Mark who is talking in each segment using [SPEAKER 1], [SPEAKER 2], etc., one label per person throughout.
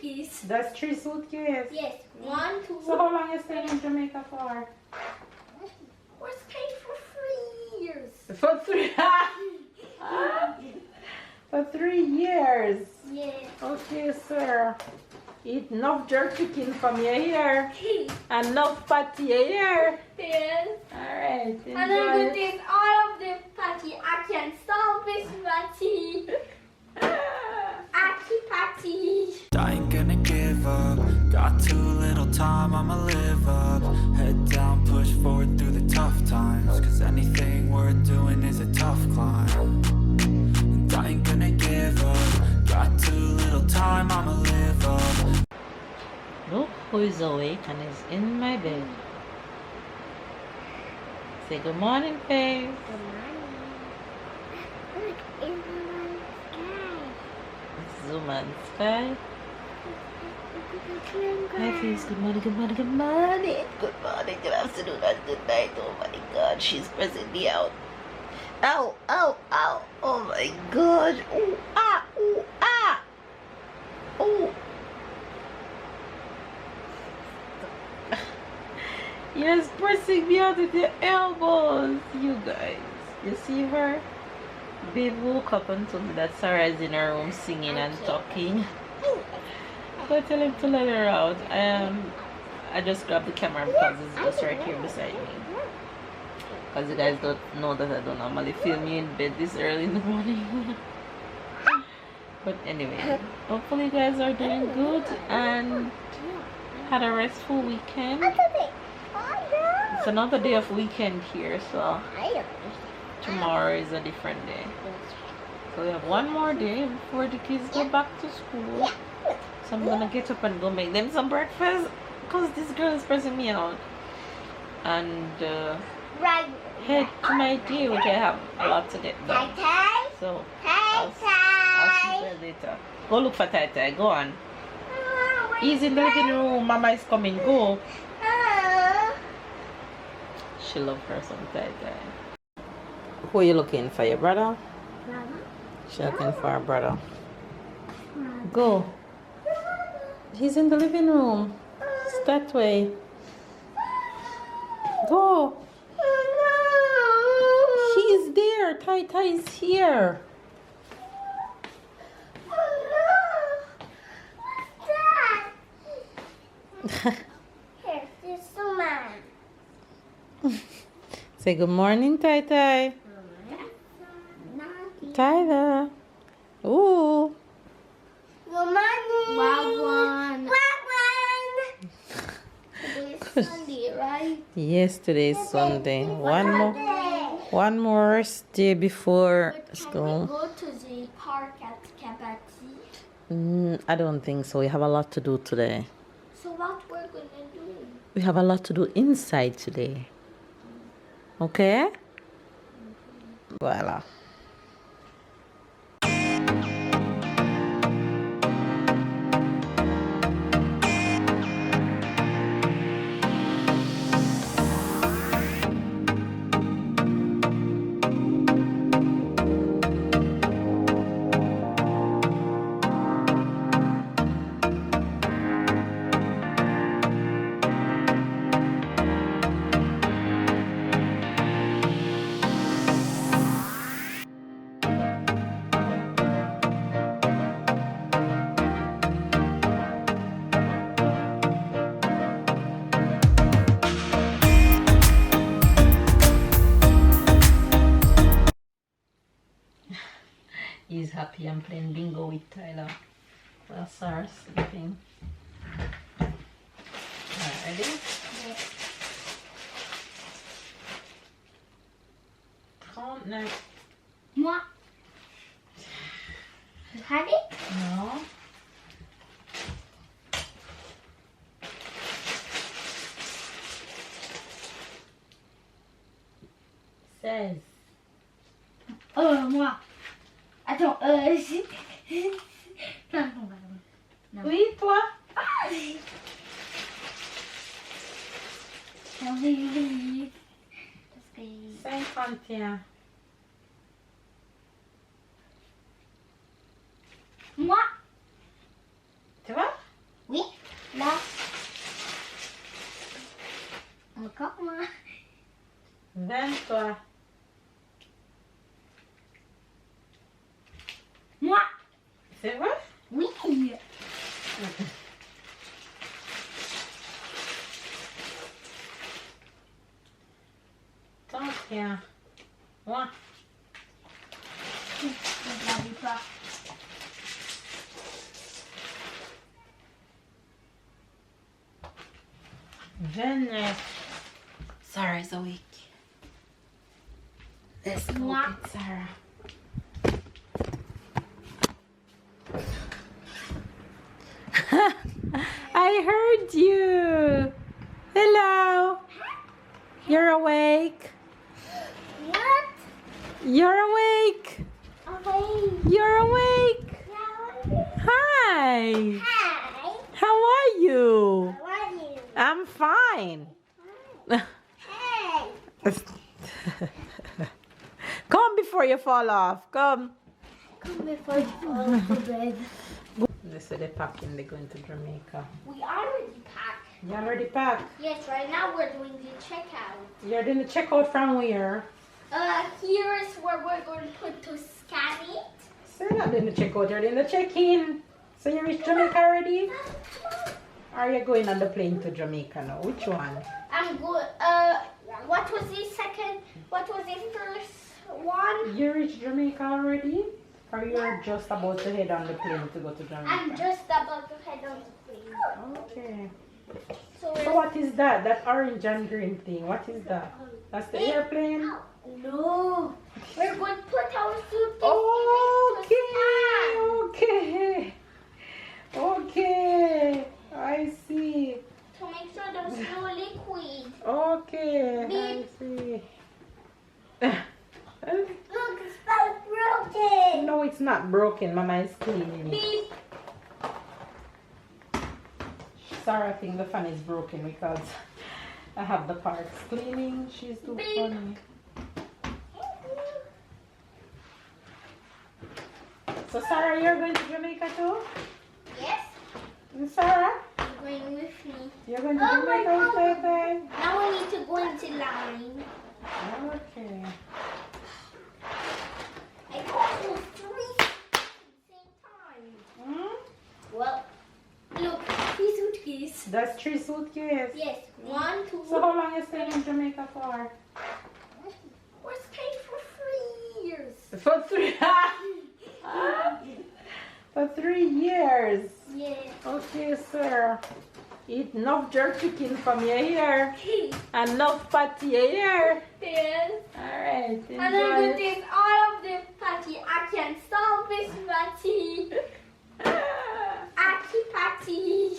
[SPEAKER 1] suitcases.
[SPEAKER 2] That's 3 suitcases?
[SPEAKER 1] Yes. 1, 2.
[SPEAKER 2] So how long are you staying in Jamaica for?
[SPEAKER 1] We're staying for 3 years.
[SPEAKER 2] For 3 For 3 years.
[SPEAKER 1] Yes.
[SPEAKER 2] Okay, sir. Eat enough jerk chicken from your hair. And enough patty here.
[SPEAKER 1] Yes.
[SPEAKER 2] Alright.
[SPEAKER 1] And the good thing, all of the patty, I can solve this patty. Aki patty.
[SPEAKER 3] I ain't gonna give up. Got too little time, I'ma live up. Head down, push forward through the tough times. Cause anything worth doing is a tough climb. And I ain't gonna give up. Got too little time, I'ma live up.
[SPEAKER 2] Look who is awake and is in my bed. Say good morning, Faith.
[SPEAKER 1] Good morning. Look, it's the sky.
[SPEAKER 2] Zoom and sky. Hi, Faith. Good morning, good morning, good morning. Good morning, good afternoon, and good night. Oh my God, she's pressing me out. Ow, ow, ow. Oh my God. Ooh, ah, ooh, ah. Ooh. Yes, pressing me out with your elbows, you guys. You see her? Babe woke up and told me that Sarah's in her room singing and talking. Go tell him to let her out. I just grabbed the camera because it's just right here beside me. Because you guys don't know that I don't normally film you in bed this early in the morning. But anyway, hopefully you guys are doing good and had a restful weekend. It's another day of weekend here, so tomorrow is a different day. So we have one more day before the kids go back to school. So I'm gonna get up and go make them some breakfast because this girl is pressing me out. And head to my day, which I have a lot to get done. So I'll see you guys later. Go look for Tai Tai. Go on. He's in the living room. Mama is coming. Go. She loves her some Tai Tai. Who are you looking for? Your brother? She's looking for her brother. Go. He's in the living room. It's that way. Go. He's there. Tai Tai is here.
[SPEAKER 1] Here, this is mine.
[SPEAKER 2] Say good morning, Tai Tai. Tai Tai. Ooh.
[SPEAKER 1] Good morning. Wagwan. Today's Sunday, right?
[SPEAKER 2] Yes, today is Sunday. One more rest day before school.
[SPEAKER 1] Can we go to the park at Kabati?
[SPEAKER 2] I don't think so. We have a lot to do today.
[SPEAKER 1] So what we're gonna do?
[SPEAKER 2] We have a lot to do inside today. Okay? Voila. He's happy I'm playing bingo with Tyler. Well, Sarah's sleeping. Alright, ready?
[SPEAKER 1] Yeah.
[SPEAKER 2] Count now.
[SPEAKER 1] Moi. You have it?
[SPEAKER 2] No. Says.
[SPEAKER 1] Moi. Attends, non.
[SPEAKER 2] Oui, toi.
[SPEAKER 1] Non, oui. Parce que...
[SPEAKER 2] 51.
[SPEAKER 1] Moi.
[SPEAKER 2] Tu vois?
[SPEAKER 1] Là. Encore moins.
[SPEAKER 2] 23.
[SPEAKER 1] Moi.
[SPEAKER 2] C'est vrai?
[SPEAKER 1] Oui.
[SPEAKER 2] 31. Moi.
[SPEAKER 1] Je ne l'avais pas.
[SPEAKER 2] 29. Sarah's awake. Let's go
[SPEAKER 1] Moi.
[SPEAKER 2] get Sarah. I heard you. Hello. You're awake.
[SPEAKER 1] What?
[SPEAKER 2] You're awake.
[SPEAKER 1] Okay.
[SPEAKER 2] You're awake. Hi.
[SPEAKER 1] Hi.
[SPEAKER 2] How are you?
[SPEAKER 1] How are you?
[SPEAKER 2] I'm fine.
[SPEAKER 1] Hey.
[SPEAKER 2] Come before you fall off. Come.
[SPEAKER 1] Come before you fall to bed.
[SPEAKER 2] They say they're packing. They're going to Jamaica.
[SPEAKER 1] We already packed.
[SPEAKER 2] You already packed?
[SPEAKER 1] Yes, right now we're doing the checkout.
[SPEAKER 2] You're doing the checkout from where?
[SPEAKER 1] Here is where we're going to put to scan it.
[SPEAKER 2] So you're not doing the checkout, you're doing the check-in. So you reached Jamaica already? Or are you going on the plane to Jamaica now? Which one?
[SPEAKER 1] I'm good. What was the second? What was the first one?
[SPEAKER 2] You reached Jamaica already? Or you're just about to head on the plane to go to Jamaica?
[SPEAKER 1] I'm just about to head on the plane.
[SPEAKER 2] Okay.
[SPEAKER 1] So
[SPEAKER 2] So what is that? That orange and green thing? What is that? That's the airplane?
[SPEAKER 1] No. We're going to put our suitcase
[SPEAKER 2] Okay. Okay. I see.
[SPEAKER 1] to make sure there's no liquid.
[SPEAKER 2] Okay. I
[SPEAKER 1] Beep.
[SPEAKER 2] see.
[SPEAKER 1] Look, it's not broken.
[SPEAKER 2] No, it's not broken. Mama is cleaning it.
[SPEAKER 1] Beep.
[SPEAKER 2] Sarah think the fan is broken because I have the parts cleaning. She's too
[SPEAKER 1] Beep.
[SPEAKER 2] funny. So Sarah, you're going to Jamaica too?
[SPEAKER 1] Yes,
[SPEAKER 2] And Sarah,
[SPEAKER 1] you're going with me.
[SPEAKER 2] you're going to
[SPEAKER 1] Oh my
[SPEAKER 2] Jamaica with
[SPEAKER 1] God.
[SPEAKER 2] Playtime?
[SPEAKER 1] Now we need to go into line.
[SPEAKER 2] Okay.
[SPEAKER 1] I got all three at the same time.
[SPEAKER 2] Hmm?
[SPEAKER 1] Well, look, three suitcases.
[SPEAKER 2] That's 3 suitcases.
[SPEAKER 1] Yes, 1, 2.
[SPEAKER 2] So how long you staying in Jamaica for?
[SPEAKER 1] We're staying for 3 years.
[SPEAKER 2] For 3 For 3 years.
[SPEAKER 1] Yes.
[SPEAKER 2] Okay, sir. Eat enough jerk chicken from your hair. Enough patty here.
[SPEAKER 1] Yes.
[SPEAKER 2] Alright,
[SPEAKER 1] And then
[SPEAKER 2] enjoy.
[SPEAKER 1] with this, all of the patty, I can solve this patty. Aki patty.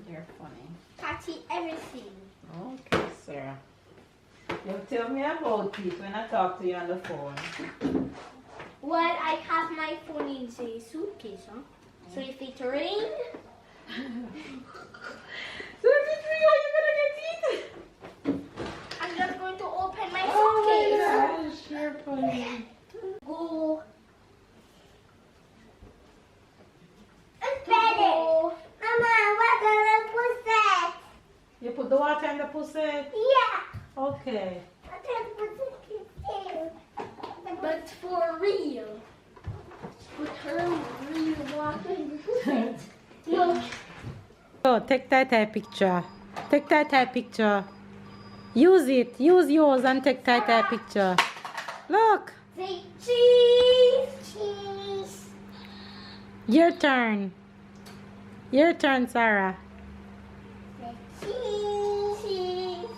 [SPEAKER 2] You're funny.
[SPEAKER 1] Patty everything.
[SPEAKER 2] Okay, sir. You tell me about it when I talk to you on the phone.
[SPEAKER 1] Well, I have my phone in the suitcase, huh? So if it rains,
[SPEAKER 2] So if it's real, you're gonna get eaten.
[SPEAKER 1] I'm just going to open my
[SPEAKER 2] Oh
[SPEAKER 1] suitcase.
[SPEAKER 2] my gosh, you're funny.
[SPEAKER 1] Go.
[SPEAKER 4] It's better.
[SPEAKER 1] Go.
[SPEAKER 4] Mama, what color was that?
[SPEAKER 2] You put the water in the pussy?
[SPEAKER 4] Yeah.
[SPEAKER 2] Okay.
[SPEAKER 4] I can't put it in.
[SPEAKER 1] But for real. Put her real water in the pussy. Look.
[SPEAKER 2] Oh, take that picture. Take that picture. Use it. Use yours and take that picture. Look.
[SPEAKER 1] Say cheese.
[SPEAKER 4] Cheese.
[SPEAKER 2] Your turn. Your turn, Sarah.
[SPEAKER 4] Cheese.
[SPEAKER 1] Cheese.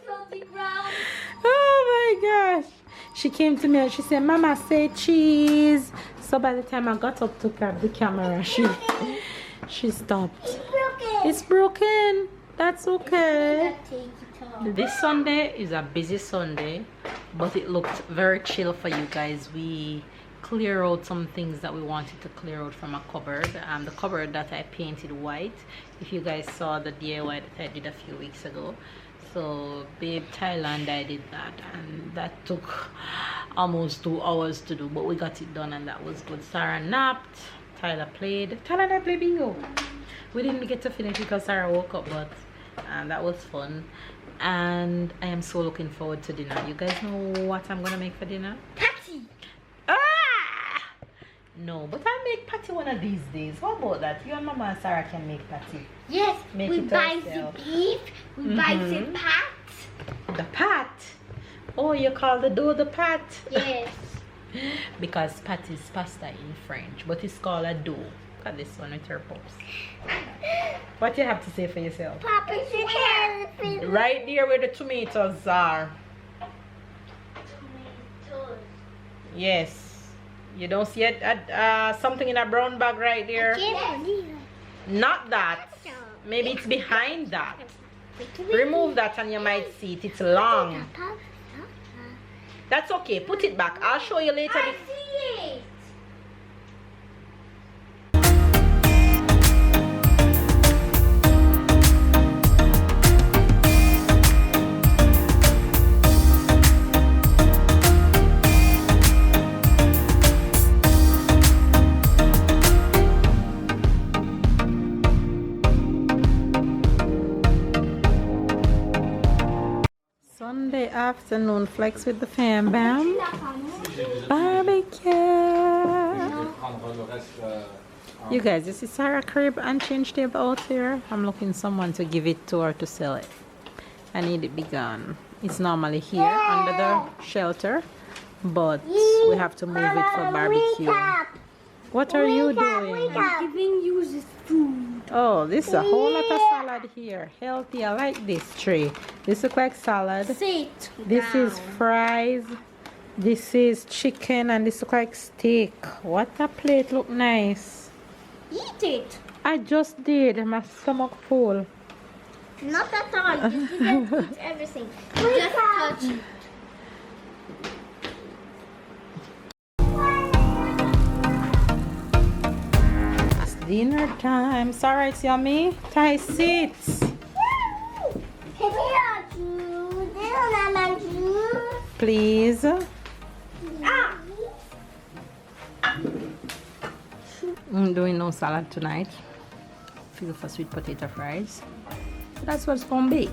[SPEAKER 1] On the ground.
[SPEAKER 2] Oh my gosh. She came to me and she said, Mama, say cheese. So by the time I got up to grab the camera, she stopped.
[SPEAKER 4] Broken.
[SPEAKER 2] It's broken. That's okay.
[SPEAKER 1] Take it off.
[SPEAKER 2] This Sunday is a busy Sunday, but it looked very chill for you guys. We clear out some things that we wanted to clear out from a cupboard. The cupboard that I painted white, if you guys saw the DIY that I did a few weeks ago. So babe Thailand, I did that, and that took almost 2 hours to do, but we got it done, and that was good. Sarah napped, Tyler played. Tyler and I played bingo. We didn't get to finish because Sarah woke up, but that was fun. And I am so looking forward to dinner. You guys know what I'm gonna make for dinner?
[SPEAKER 1] Patty.
[SPEAKER 2] Ah! No, but I'll make patty one of these days. How about that? You and Mama and Sarah can make patty.
[SPEAKER 1] Yes,
[SPEAKER 2] Make
[SPEAKER 1] we
[SPEAKER 2] it
[SPEAKER 1] buy the
[SPEAKER 2] yourself.
[SPEAKER 1] beef, we buy the pat.
[SPEAKER 2] The pat. Oh, you call the dough the pat?
[SPEAKER 1] Yes.
[SPEAKER 2] Because pat is pasta in French, but it's called a dough. Look at this one with her pops. What do you have to say for yourself?
[SPEAKER 4] Papa's hair.
[SPEAKER 2] Right there where the tomatoes are.
[SPEAKER 1] Tomatoes.
[SPEAKER 2] Yes. You don't see it? Something in a brown bag right there? Not that. Maybe it's behind that. Remove that and you might see it. It's long. That's okay. Put it back. I'll show you later.
[SPEAKER 1] I see it.
[SPEAKER 2] Sunday afternoon flex with the fam bam. Barbecue. You guys, this is Sarah crib and change table out here. I'm looking someone to give it to her to sell it. I need it be gone. It's normally here under the shelter, but we have to move it for barbecue. What are you doing?
[SPEAKER 1] I'm giving you this food.
[SPEAKER 2] Oh, this is a whole lot of salad here. Healthy. I like this tray. This looks like salad.
[SPEAKER 1] Sit.
[SPEAKER 2] This is fries. This is chicken, and this looks like steak. What a plate! Look nice.
[SPEAKER 1] Eat it.
[SPEAKER 2] I just did. My stomach full.
[SPEAKER 1] Not at all. You didn't eat everything. Just touch it.
[SPEAKER 2] It's dinner time. Sarah, it's yummy. Thai seats. Please. I'm doing no salad tonight. Feel for sweet potato fries. That's what's gonna be.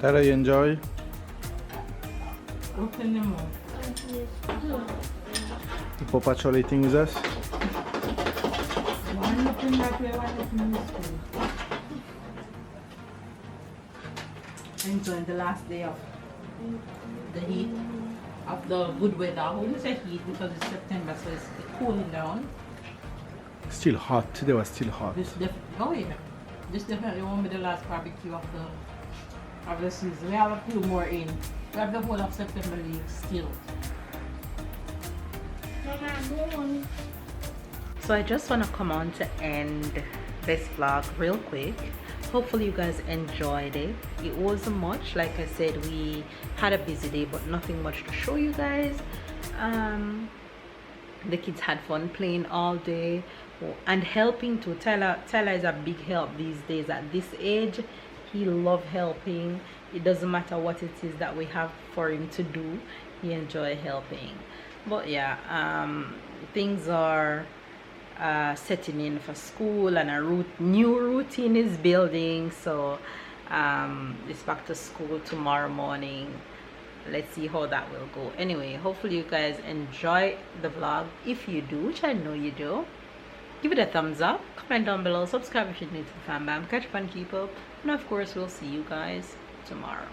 [SPEAKER 5] Tara, you enjoy?
[SPEAKER 2] Open them up.
[SPEAKER 5] The Paw Patrol eating with us?
[SPEAKER 2] One looking that way, one looking this way. Enjoying the last day of the heat, of the good weather. I wouldn't say heat because it's September, so it's cooling down.
[SPEAKER 5] Still hot. Today was still hot.
[SPEAKER 2] This definitely won't be the last barbecue of the season. We have a few more in. We have the whole of September leave still. So I just want to come on to end this vlog real quick. Hopefully you guys enjoyed it. It wasn't much, like I said, we had a busy day, but nothing much to show you guys. The kids had fun playing all day and helping too. Tyler is a big help these days. At this age, he loves helping. It doesn't matter what it is that we have for him to do, he enjoys helping. But yeah, things are setting in for school, and a new routine is building. So it's back to school tomorrow morning. Let's see how that will go. Anyway, hopefully you guys enjoy the vlog. If you do, which I know you do, give it a thumbs up, comment down below, subscribe if you're new to the fam bam, catch up and keep up, and of course we'll see you guys tomorrow.